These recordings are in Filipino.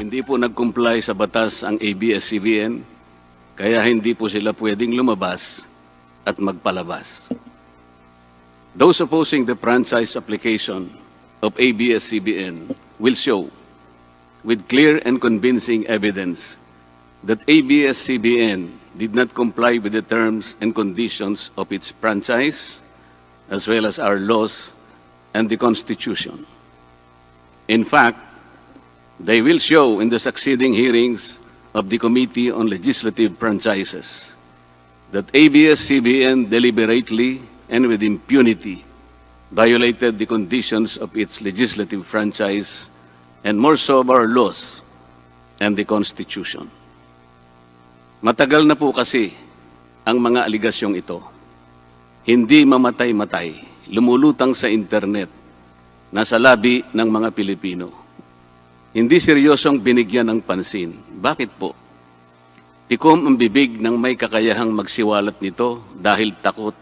Hindi po nag-comply sa batas ang ABS CBN, kaya hindi po sila pwedeng lumabas at magpalabas. Those opposing the franchise application of ABS CBN will show with clear and convincing evidence that ABS CBN did not comply with the terms and conditions of its franchise, as well as our laws and the Constitution. In fact, they will show in the succeeding hearings of the Committee on Legislative Franchises that ABS CBN deliberately and with impunity violated the conditions of its legislative franchise and more so of our laws and the Constitution. Matagal na po kasi ang mga aligasyong ito. Hindi mamatay-matay, lumulutang sa internet, nasa labi ng mga Pilipino. Hindi seryosong binigyan ng pansin. Bakit po? Tikom ang bibig ng may kakayahang magsiwalat nito dahil takot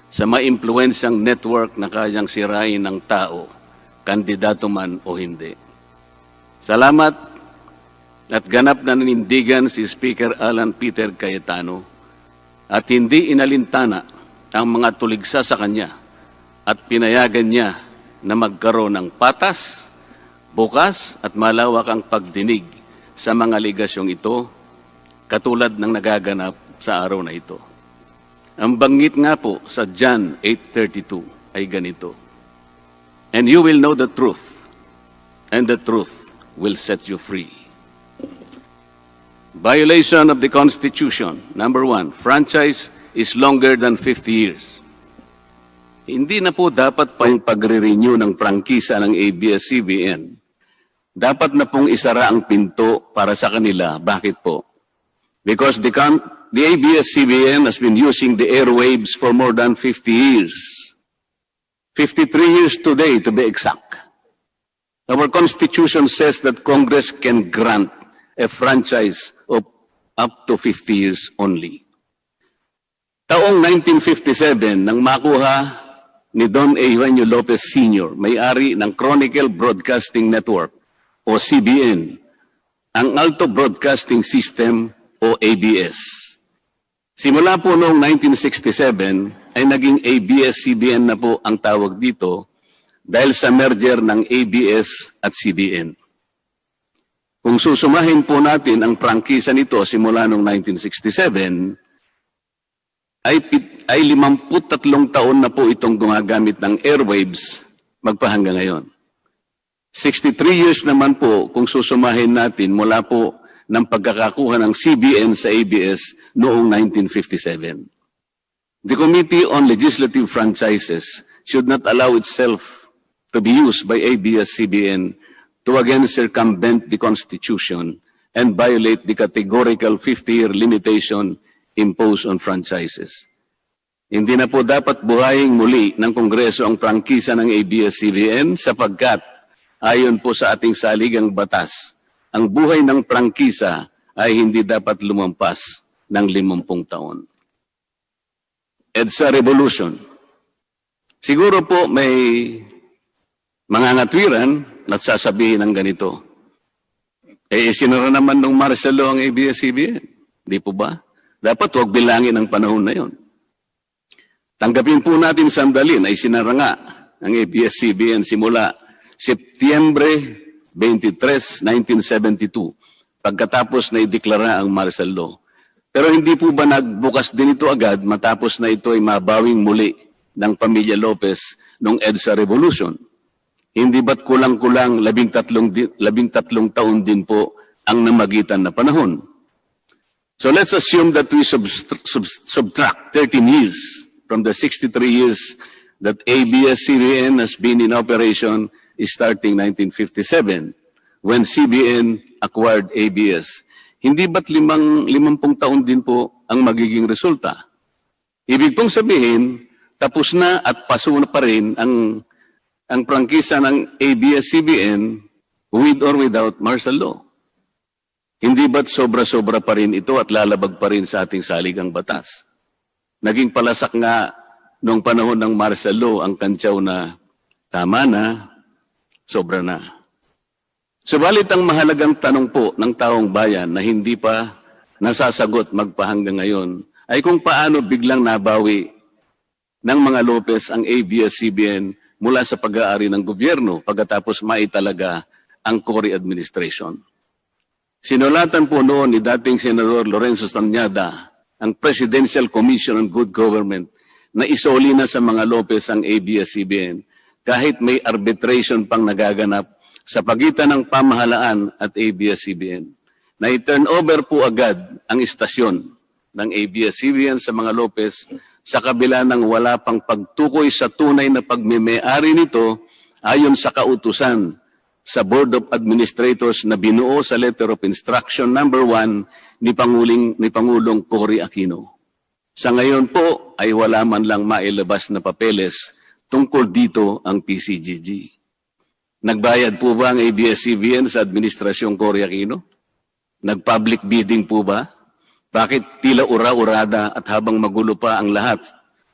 sa maimpluwensyang network na kayang sirain ng tao, kandidato man o hindi. Salamat at ganap na nanindigan si Speaker Alan Peter Cayetano at hindi inalintana ang mga tuligsa sa kanya at pinayagan niya na magkaroon ng patas, bukas at malawak ang pagdinig sa mga aligasyong ito katulad ng nagaganap sa araw na ito. Ang banggit nga po sa John 8:32 ay ganito, "And you will know the truth, and the truth will set you free." Violation of the Constitution. Number 1, franchise is longer than 50 years. Hindi na po dapat pa yung pagre-renew ng prangkisa ng ABS-CBN. Dapat na pong isara ang pinto para sa kanila. Bakit po? Because the ABS-CBN has been using the airwaves for more than 50 years. 53 years today, to be exact. Our Constitution says that Congress can grant a franchise of up to 50 years only. Taong 1957, nang makuha ni Don Eugenio Lopez Sr., may-ari ng Chronicle Broadcasting Network, o CBN, ang Alto Broadcasting System o ABS. Simula po noong 1967 ay naging ABS-CBN na po ang tawag dito dahil sa merger ng ABS at CBN. Kung susumahin po natin ang prangkisa nito simula noong 1967, ay 53 taon na po itong gumagamit ng airwaves magpahanggang ngayon. 63 years naman po kung susumahin natin mula po ng pagkakakuha ng CBN sa ABS noong 1957. The Committee on Legislative Franchises should not allow itself to be used by ABS-CBN to again circumvent the Constitution and violate the categorical 50-year limitation imposed on franchises. Hindi na po dapat buhayin muli ng Kongreso ang prangkisa ng ABS-CBN sapagkat ayon po sa ating saligang batas, ang buhay ng prangkisa ay hindi dapat lumampas ng 50 taon. EDSA Revolution. Siguro po may mga ngatwiran at sasabihin ng ganito. Sinara naman ng martial law ang ABS-CBN. Di po ba? Dapat huwag bilangin ang panahon na yon. Tanggapin po natin sandali na isinara nga ang ABS-CBN simula Setyembre 23, 1972, pagkatapos na ideklara ang martial law. Pero hindi po ba nagbukas din ito agad matapos na ito ay mabawing muli ng pamilya Lopez noong EDSA Revolution? Hindi ba't kulang-kulang 13 taon din po ang namagitan na panahon? So let's assume that we subtract 13 years from the 63 years that ABS-CBN has been in operation starting 1957 when CBN acquired ABS. Hindi ba't 50 taon din po ang magiging resulta? Ibig pong sabihin, tapos na at paso na pa rin ang prangkisa ng ABS-CBN with or without martial law. Hindi ba't sobra-sobra pa rin ito at lalabag pa rin sa ating saligang batas? Naging palasak nga noong panahon ng martial law ang kantsaw na tama na, sobra na. Subalit ang mahalagang tanong po ng taong bayan na hindi pa nasasagot magpahanggang ngayon ay kung paano biglang nabawi ng mga Lopez ang ABS CBN mula sa pag-aari ng gobyerno pagkatapos maitalaga ang Cory administration. Sinulatan po noon ni dating Senador Lorenzo Tanyada ang Presidential Commission on Good Government na isoli na sa mga Lopez ang ABS CBN kahit may arbitration pang nagaganap sa pagitan ng pamahalaan at ABS CBN. Na i-turn over po agad ang istasyon ng ABS CBN sa mga Lopez sa kabila ng wala pang pagtukoy sa tunay na pagmimay-ari nito ayon sa kautusan sa Board of Administrators na binuo sa Letter of Instruction number 1 ni Pangulong Cory Aquino. Sa ngayon po ay wala man lang mailabas na papeles tungkol dito ang PCGG. Nagbayad po ba ang ABS-CBN sa Administrasyong Cory Aquino? Nag-public bidding po ba? Bakit tila ura-urada at habang magulo pa ang lahat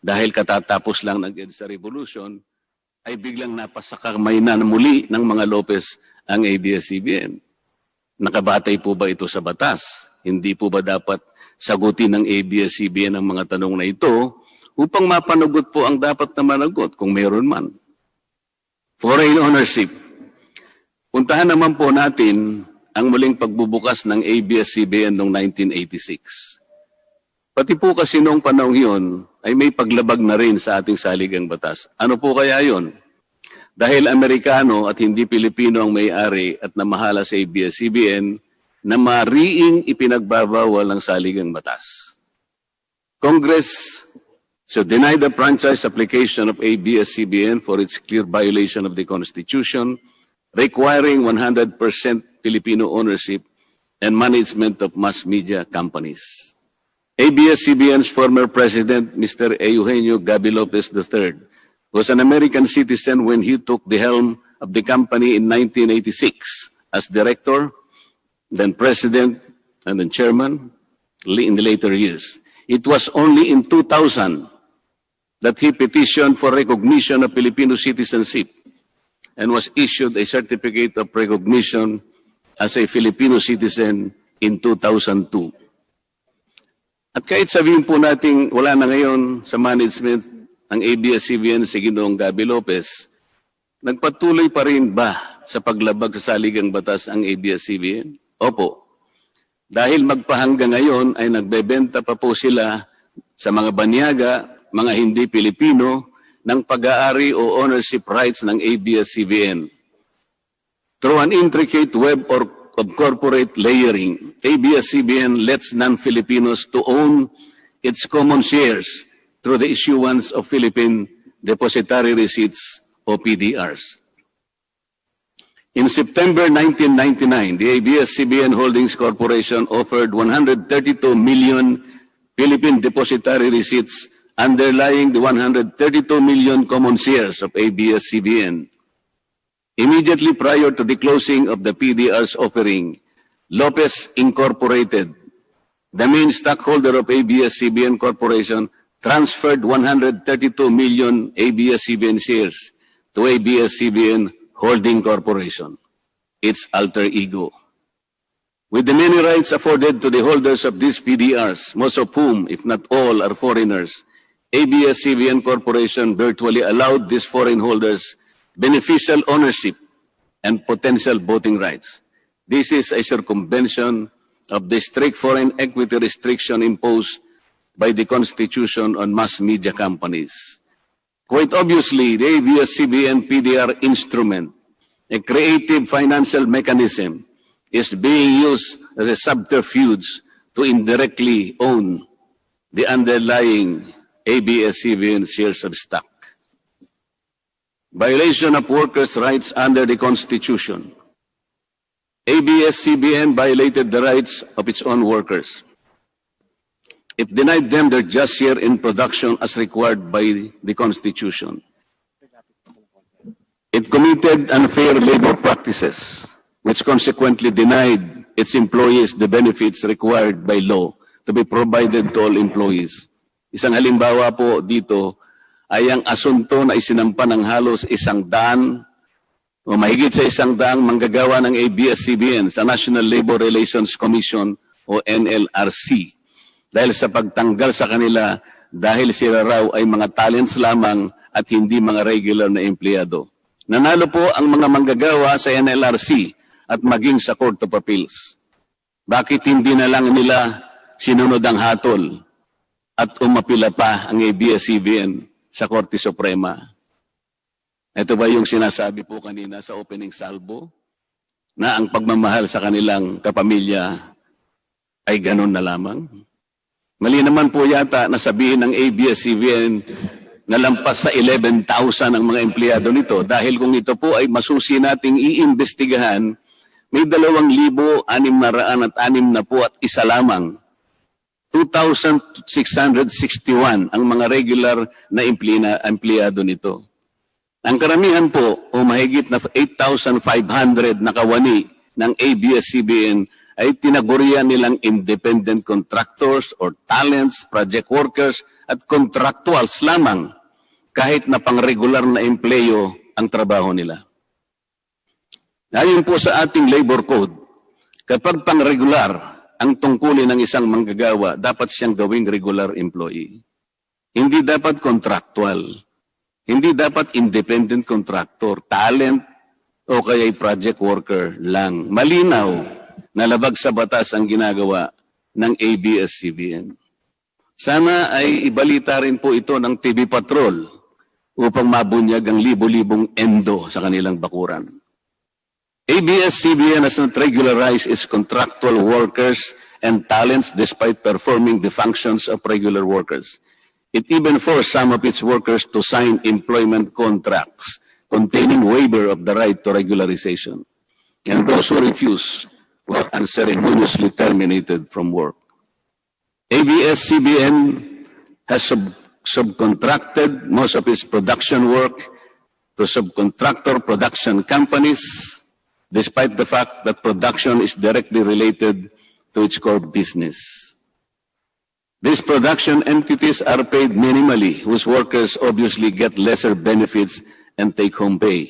dahil katatapos lang ng EDSA Revolution, ay biglang napasakamay na muli ng mga Lopez ang ABS-CBN? Nakabatay po ba ito sa batas? Hindi po ba dapat sagutin ng ABS-CBN ang mga tanong na ito upang mapanagot po ang dapat na managot kung meron man? Foreign ownership. Puntahan naman po natin ang muling pagbubukas ng ABS-CBN noong 1986. Pati po kasi noong panahon yun ay may paglabag na rin sa ating saligang batas. Ano po kaya yon? Dahil Amerikano at hindi Pilipino ang may-ari at namahala sa ABS-CBN na mariing ipinagbabawal ang saligang batas. Congress should deny the franchise application of ABS-CBN for its clear violation of the Constitution, requiring 100% Filipino ownership and management of mass media companies. ABS-CBN's former president, Mr. Eugenio Gaby Lopez III, was an American citizen when he took the helm of the company in 1986 as director, then president, and then chairman in the later years. It was only in 2000 that he petitioned for recognition of Filipino citizenship and was issued a certificate of recognition as a Filipino citizen in 2002. At kahit sabihin po natin wala na ngayon sa management ang ABS-CBN si Ginoong Gaby Lopez, nagpatuloy pa rin ba sa paglabag sa saligang batas ang ABS-CBN? Opo. Dahil magpahanggang ngayon ay nagbebenta pa po sila sa mga banyaga, mga hindi Pilipino, ng pag-aari o ownership rights ng ABS-CBN. Through an intricate web of corporate layering, ABS-CBN lets non-Filipinos to own its common shares through the issuance of Philippine Depositary Receipts o PDRs. In September 1999, the ABS-CBN Holdings Corporation offered 132 million Philippine Depositary Receipts underlying the 132 million common shares of ABS-CBN. Immediately prior to the closing of the PDR's offering, Lopez Incorporated, the main stockholder of ABS-CBN Corporation, transferred 132 million ABS-CBN shares to ABS-CBN Holding Corporation, its alter ego. With the many rights afforded to the holders of these PDRs, most of whom, if not all, are foreigners, ABS-CBN Corporation virtually allowed these foreign holders beneficial ownership and potential voting rights. This is a circumvention of the strict foreign equity restriction imposed by the Constitution on mass media companies. Quite obviously, the ABS-CBN PDR instrument, a creative financial mechanism, is being used as a subterfuge to indirectly own the underlying ABS-CBN shares of stock. Violation of workers' rights under the Constitution. ABS-CBN violated the rights of its own workers. It denied them their just share in production as required by the Constitution. It committed unfair labor practices, which consequently denied its employees the benefits required by law to be provided to all employees. Isang halimbawa po dito ay ang asunto na isinampa ng halos 100 o mahigit sa 100 manggagawa ng ABS CBN sa National Labor Relations Commission o NLRC dahil sa pagtanggal sa kanila dahil sila raw ay mga talents lamang at hindi mga regular na empleyado. Nanalo po ang mga manggagawa sa NLRC at maging sa Court of Appeals. Bakit hindi na lang nila sinunod ang hatol at umapila pa ang ABS CBN sa Korte Suprema? Ito ba yung sinasabi po kanina sa opening salvo na ang pagmamahal sa kanilang kapamilya ay ganun na lamang? Mali naman po yata na sabihin ng ABS-CBN na lampas sa 11,000 ang mga empleyado nito dahil kung ito po ay masusi nating iimbestigahan, may 2,606 na po at isa lamang. 2,661 ang mga regular na empleyado nito. Ang karamihan po o mahigit na 8,500 na kawani ng ABS-CBN ay tinagurian nilang independent contractors or talents, project workers at contractuals lamang kahit na pang-regular na empleyo ang trabaho nila. Ayon po sa ating labor code, kapag pang-regular ang tungkulin ng isang manggagawa, dapat siyang gawing regular employee. Hindi dapat contractual. Hindi dapat independent contractor, talent, o kaya'y project worker lang. Malinaw na labag sa batas ang ginagawa ng ABS-CBN. Sana ay ibalita rin po ito ng TV Patrol upang mabunyag ang libo-libong endo sa kanilang bakuran. ABS-CBN has not regularized its contractual workers and talents despite performing the functions of regular workers. It even forced some of its workers to sign employment contracts containing waiver of the right to regularization. And those who refuse were unceremoniously terminated from work. ABS-CBN has subcontracted most of its production work to subcontractor production companies, despite the fact that production is directly related to its core business. These production entities are paid minimally, whose workers obviously get lesser benefits and take-home pay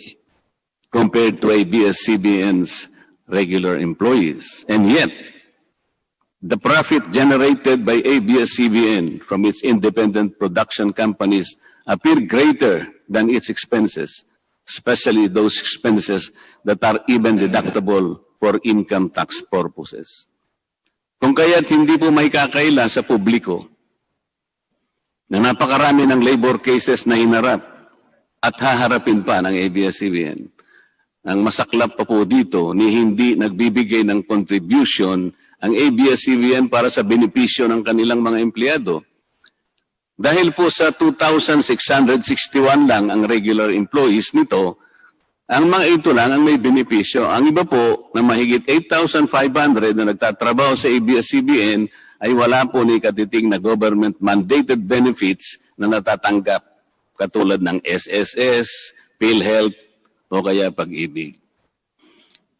compared to ABS-CBN's regular employees. And yet, the profit generated by ABS-CBN from its independent production companies appear greater than its expenses, especially those expenses that are even deductible for income tax purposes. Kung kaya't hindi po may kakaila sa publiko na napakarami ng labor cases na hinarap at haharapin pa ng ABS-CBN. Ang masaklap pa po dito ni hindi nagbibigay ng contribution ang ABS-CBN para sa benepisyo ng kanilang mga empleyado. Dahil po sa 2,661 lang ang regular employees nito, ang mga ito lang ang may benepisyo. Ang iba po na mahigit 8,500 na nagtatrabaho sa ABS-CBN ay wala po ni katiting na government-mandated benefits na natatanggap katulad ng SSS, PhilHealth o kaya Pag-ibig.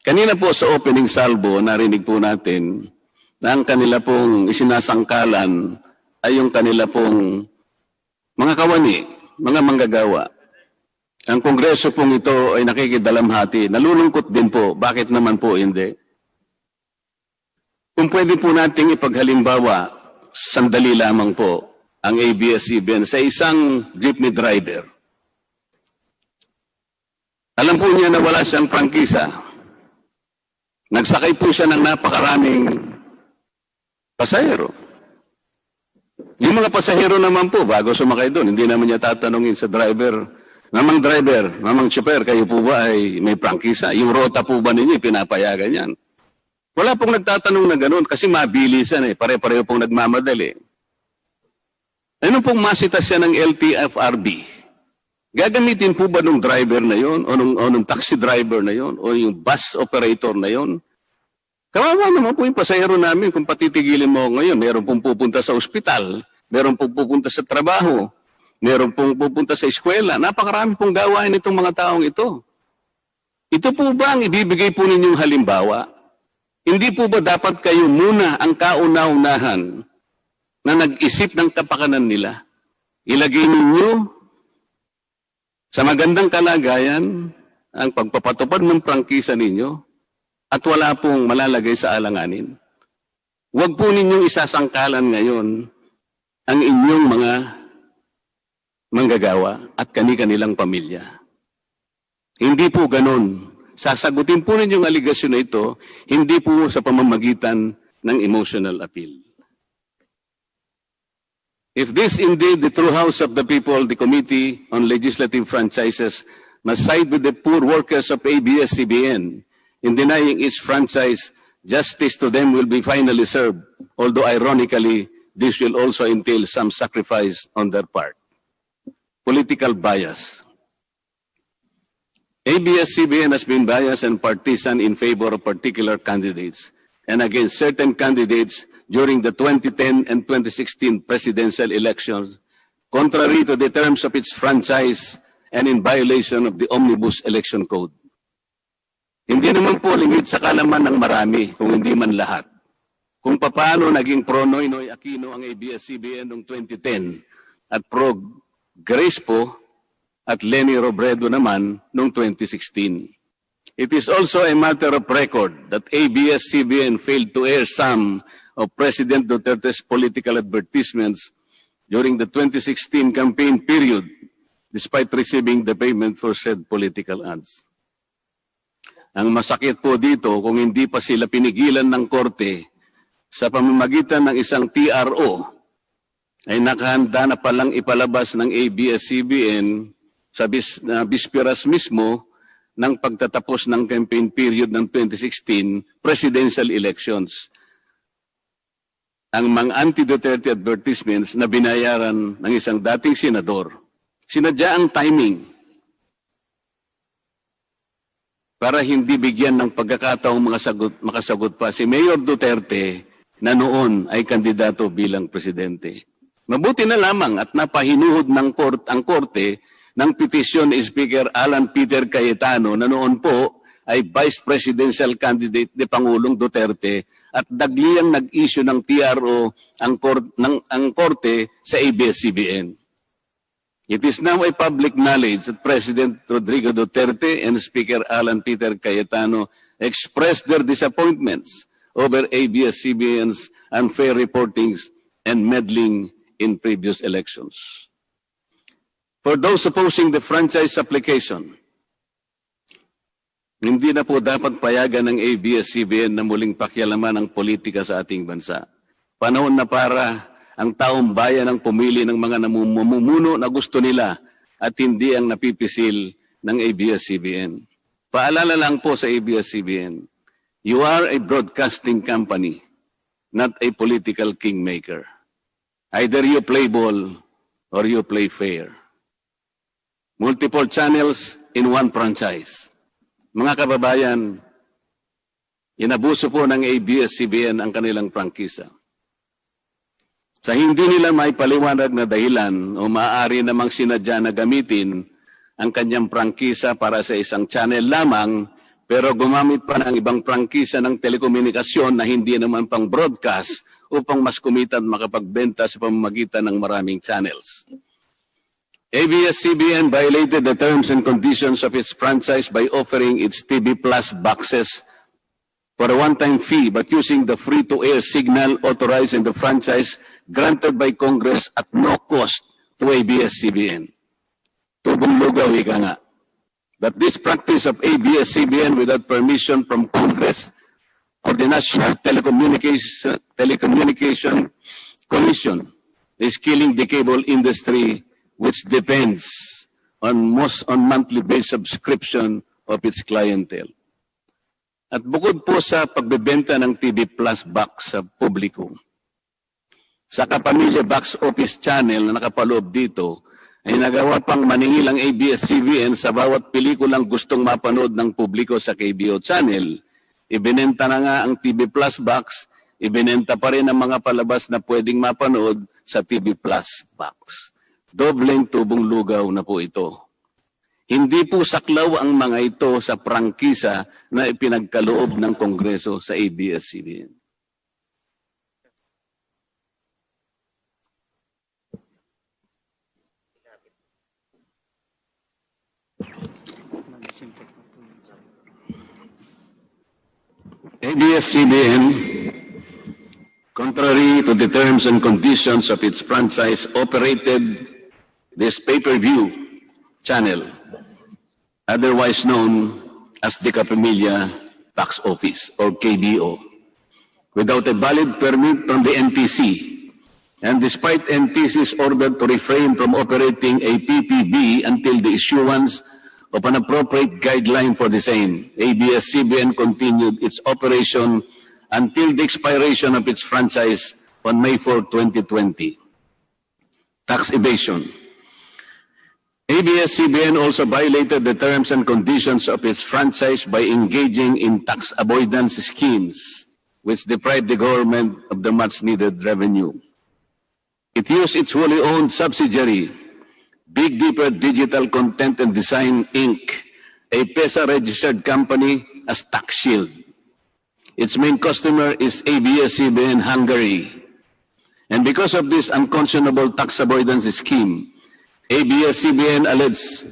Kanina po sa opening salvo, narinig po natin na ang kanila pong isinasangkalan ay yung kanila pong mga kawani, mga manggagawa. Ang Kongreso pong ito ay nakikidalamhati. Nalulungkot din po. Bakit naman po hindi? Kung pwede po nating ipaghalimbawa, sandali lamang po, ang ABS-CBN sa isang jeepney driver. Alam po niya na wala siyang prangkisa. Nagsakay po siya ng napakaraming pasahero. Yung mga pasahero naman po, bago sumakay doon, hindi naman niya tatanungin sa driver, Mamang driver, mamang chopper, kayo po ba ay may prangkisa? Yung rota po ba ninyo, pinapayagan yan? Wala pong nagtatanong na gano'n kasi mabilisan eh. Pare-pareho pong nagmamadali. Ano pong masita siya ng LTFRB? Gagamitin po ba ng driver na yon o nung taxi driver na yon o yung bus operator na yon? Kawawa naman po yung pasahero namin kung patitigilin mo ngayon. Meron pong pupunta sa ospital, meron pong pupunta sa trabaho, meron pong pupunta sa eskwela. Napakarami pong gawain itong mga taong ito. Ito po ba ang ibibigay po ninyong halimbawa? Hindi po ba dapat kayo muna ang kauna-unahan na nag-isip ng kapakanan nila? Ilagay ninyo sa magandang kalagayan ang pagpapatupad ng prangkisa ninyo at wala pong malalagay sa alanganin. Huwag po ninyong isasangkalan ngayon ang inyong mga manggagawa at kani-kanilang pamilya. Hindi po ganun. Sasagutin po ninyong aligasyon na ito, hindi po sa pamamagitan ng emotional appeal. If this indeed the true house of the people, the Committee on Legislative Franchises must side with the poor workers of ABS CBN in denying its franchise, justice to them will be finally served, although ironically, this will also entail some sacrifice on their part. Political bias. ABS CBN has been biased and partisan in favor of particular candidates and against certain candidates during the 2010 and 2016 presidential elections, contrary to the terms of its franchise and in violation of the Omnibus Election Code. Hindi naman po lingid sa kalaman ng marami, kung hindi man lahat, kung paano naging pro Noynoy Aquino ang ABS-CBN noong 2010 at pro Grace po at Lenny Robredo naman noong 2016. It is also a matter of record that ABS-CBN failed to air some of President Duterte's political advertisements during the 2016 campaign period, despite receiving the payment for said political ads. Ang masakit po dito, kung hindi pa sila pinigilan ng korte sa pamamagitan ng isang TRO, ay nakahanda na palang ipalabas ng ABS-CBN sa bisperas mismo ng pagtatapos ng campaign period ng 2016 presidential elections. Ang mga anti-Duterte advertisements na binayaran ng isang dating senador. Sinadya ang timing para hindi bigyan ng pagkakataong makasagot pa si Mayor Duterte na noon ay kandidato bilang presidente. Mabuti na lamang at napahinuhod ng ang korte ng petisyon ni Speaker Alan Peter Cayetano na noon po ay Vice Presidential Candidate ni Pangulong Duterte at dagliang nag-issue ng TRO ang korte sa ABS-CBN. It is now a public knowledge that President Rodrigo Duterte and Speaker Alan Peter Cayetano expressed their disappointments over ABS-CBN's unfair reportings and meddling in previous elections. For those opposing the franchise application, hindi na po dapat payagan ng ABS-CBN na muling pakialaman ang politika sa ating bansa. Panahon na para ang taong bayan ang pumili ng mga namumuno na gusto nila at hindi ang napipisil ng ABS-CBN. Paalala lang po sa ABS-CBN, you are a broadcasting company, not a political kingmaker. Either you play ball or you play fair. Multiple channels in one franchise. Mga kababayan, inabuso po ng ABS-CBN ang kanilang prangkisa. Sa hindi nila may paliwanag na dahilan o maaari namang sinadya na gamitin ang kanyang prangkisa para sa isang channel lamang, pero gumamit pa ng ibang prangkisa ng telekomunikasyon na hindi naman pang broadcast upang mas kumita at makapagbenta sa pamamagitan ng maraming channels. ABS-CBN violated the terms and conditions of its franchise by offering its TV Plus boxes for a one-time fee but using the free-to-air signal authorized in the franchise granted by Congress at no cost to ABS-CBN. Tubong lugaw, ika nga. That this practice of ABS-CBN without permission from Congress or the National Telecommunication Commission is killing the cable industry, which depends on monthly-based subscription of its clientele. At bukod po sa pagbebenta ng TV Plus box sa publiko, sa Kapamilya Box Office Channel na nakapaloob dito, ay nagawa pang maningil ang ABS-CBN sa bawat pelikulang gustong mapanood ng publiko sa KBO Channel. Ibinenta na nga ang TV Plus box, ibinenta pa rin ang mga palabas na pwedeng mapanood sa TV Plus box. Dobleng tubong lugaw na po ito. Hindi po saklaw ang mga ito sa prangkisa na ipinagkaloob ng Kongreso sa ABS-CBN. ABS CBN, contrary to the terms and conditions of its franchise, operated this pay-per-view channel, otherwise known as the Kapamilya Tax Office or KBO, without a valid permit from the NTC. And despite NTC's order to refrain from operating a PPB until the issuance of an appropriate guideline for the same, ABS CBN continued its operation until the expiration of its franchise on May 4, 2020. Tax evasion. ABS CBN also violated the terms and conditions of its franchise by engaging in tax avoidance schemes, which deprived the government of the much-needed revenue. It used its wholly owned subsidiary, Big Dipper Digital Content and Design, Inc., a PESA-registered company, as tax shield. Its main customer is ABS CBN Hungary. And because of this unconscionable tax avoidance scheme, ABS CBN alleged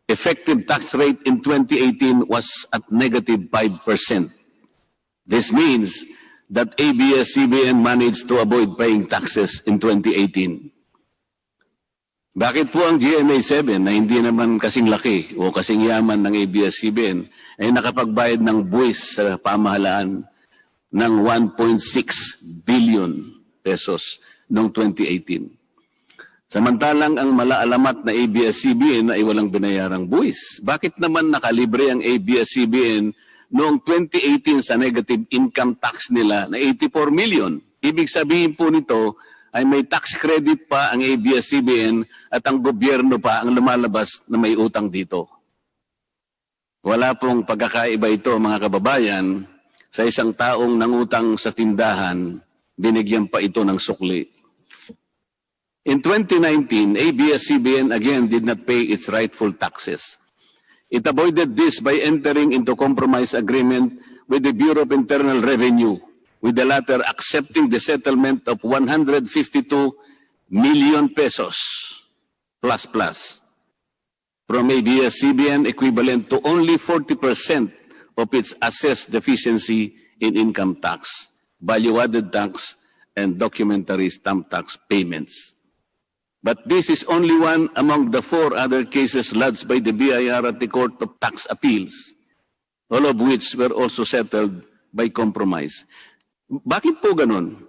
effective tax rate in 2018 was at negative 5%. This means that ABS CBN managed to avoid paying taxes in 2018. Bakit po ang GMA 7 na hindi naman kasing laki o kasing yaman ng ABS CBN ay nakapagbayad ng buwis sa pamahalaan ng 1.6 billion pesos noong 2018? Samantalang ang malaalamat na ABS CBN ay walang binayarang buwis. Bakit naman nakalibre ang ABS CBN noong 2018 sa negative income tax nila na 84 million. Ibig sabihin po nito ay may tax credit pa ang ABS-CBN at ang gobyerno pa ang lumalabas na may utang dito. Wala pong pagkakaiba ito, mga kababayan, sa isang taong nangutang sa tindahan, binigyan pa ito ng sukli. In 2019, ABS-CBN again did not pay its rightful taxes. It avoided this by entering into compromise agreement with the Bureau of Internal Revenue, with the latter accepting the settlement of 152 million pesos plus from ABS-CBN, equivalent to only 40% of its assessed deficiency in income tax, value-added tax, and documentary stamp tax payments. But this is only one among the 4 other cases lodged by the BIR at the Court of Tax Appeals, all of which were also settled by compromise. Bakit po ganun?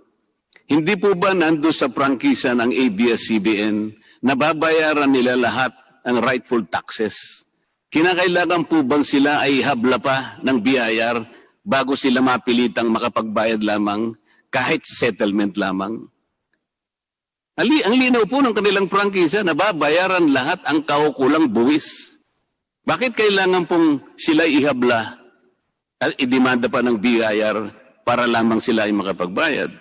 Hindi po ba nando sa prangkisa ng ABS-CBN na babayaran nila lahat ang rightful taxes? Kinakailangan po bang sila ay habla pa ng BIR bago sila mapilitang makapagbayad lamang kahit settlement lamang? Ang linaw po ng kanilang prangkisa na babayaran lahat ang kaukulang buwis. Bakit kailangan pong sila ihabla at idemanda pa ng BIR para lamang sila ay makapagbayad?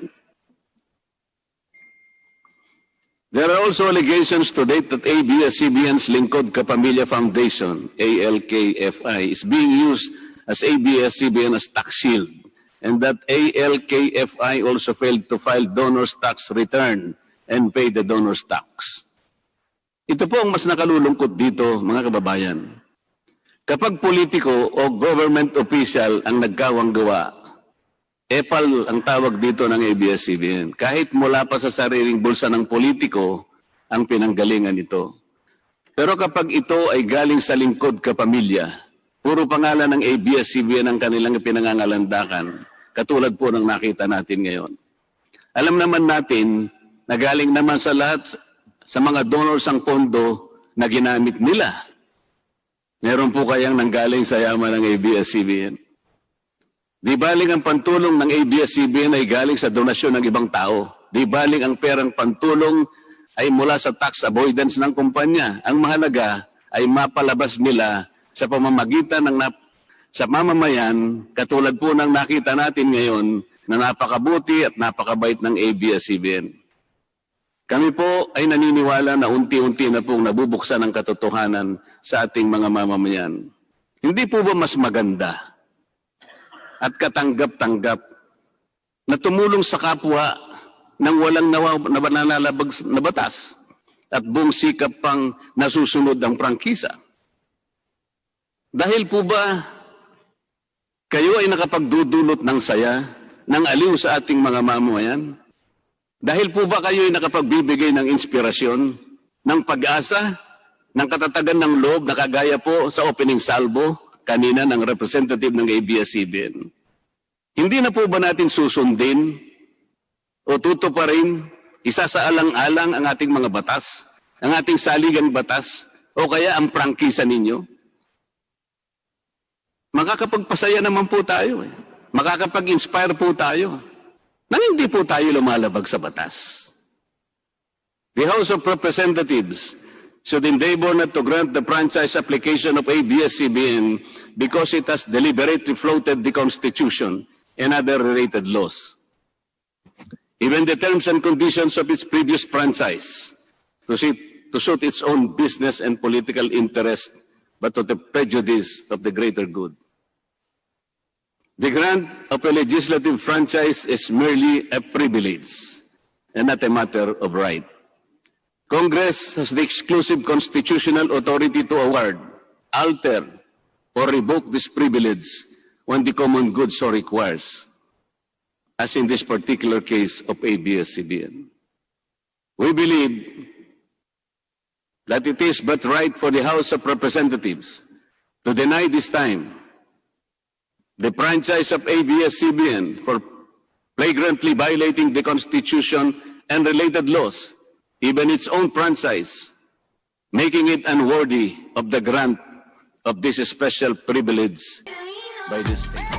There are also allegations to date that ABS-CBN's Lingkod Kapamilya Foundation, ALKFI, is being used as ABS-CBN as tax shield, and that ALKFI also failed to file donor's tax return and pay the donor's tax. Ito po ang mas nakalulungkot dito, mga kababayan. Kapag politiko o government official ang nagkawang gawa, epal ang tawag dito ng ABS-CBN. Kahit mula pa sa sariling bulsa ng politiko, ang pinanggalingan ito. Pero kapag ito ay galing sa lingkod kapamilya, puro pangalan ng ABS-CBN ang kanilang pinangangalandakan, katulad po ng nakita natin ngayon. Alam naman natin na galing naman sa lahat sa mga donors ang pondo na ginamit nila. Meron po kayang nanggaling sa yaman ng ABS-CBN. Di baling ang pantulong ng ABS-CBN ay galing sa donasyon ng ibang tao. Di baling ang perang pantulong ay mula sa tax avoidance ng kumpanya. Ang mahalaga ay mapalabas nila sa pamamagitan ng sa mamamayan, katulad po ng nakita natin ngayon na napakabuti at napakabait ng ABS-CBN. Kami po ay naniniwala na unti-unti na pong nabubuksan ang katotohanan sa ating mga mamamayan. Hindi po ba mas maganda at katanggap-tanggap na tumulong sa kapwa ng walang nalalabag na batas at buong sikap pang nasusunod ang prangkisa? Dahil po ba kayo ay nakapagdudulot ng saya, ng aliw sa ating mga mamamayan? Dahil po ba kayo ay nakapagbibigay ng inspirasyon, ng pag-asa, ng katatagan ng loob na kagaya po sa opening salvo kanina ng representative ng ABS CBN? Hindi na po ba natin susundin o tutuparin, isasaalang-alang ang ating mga batas, ang ating saligang batas, o kaya ang prangkisa ninyo? Makakapagpasaya naman po tayo. Makakapag-inspire po tayo nang hindi po tayo lumalabag sa batas. The House of Representatives should endeavor not to grant the franchise application of ABS CBN because it has deliberately floated the Constitution and other related laws. Even the terms and conditions of its previous franchise to suit its own business and political interest, but to the prejudice of the greater good. The grant of a legislative franchise is merely a privilege and not a matter of right. Congress has the exclusive constitutional authority to award, alter, or revoke this privilege when the common good so requires, as in this particular case of ABS CBN. We believe that it is but right for the House of Representatives to deny this time the franchise of ABS CBN for flagrantly violating the Constitution and related laws, even its own franchise, making it unworthy of the grant of this special privilege by the state.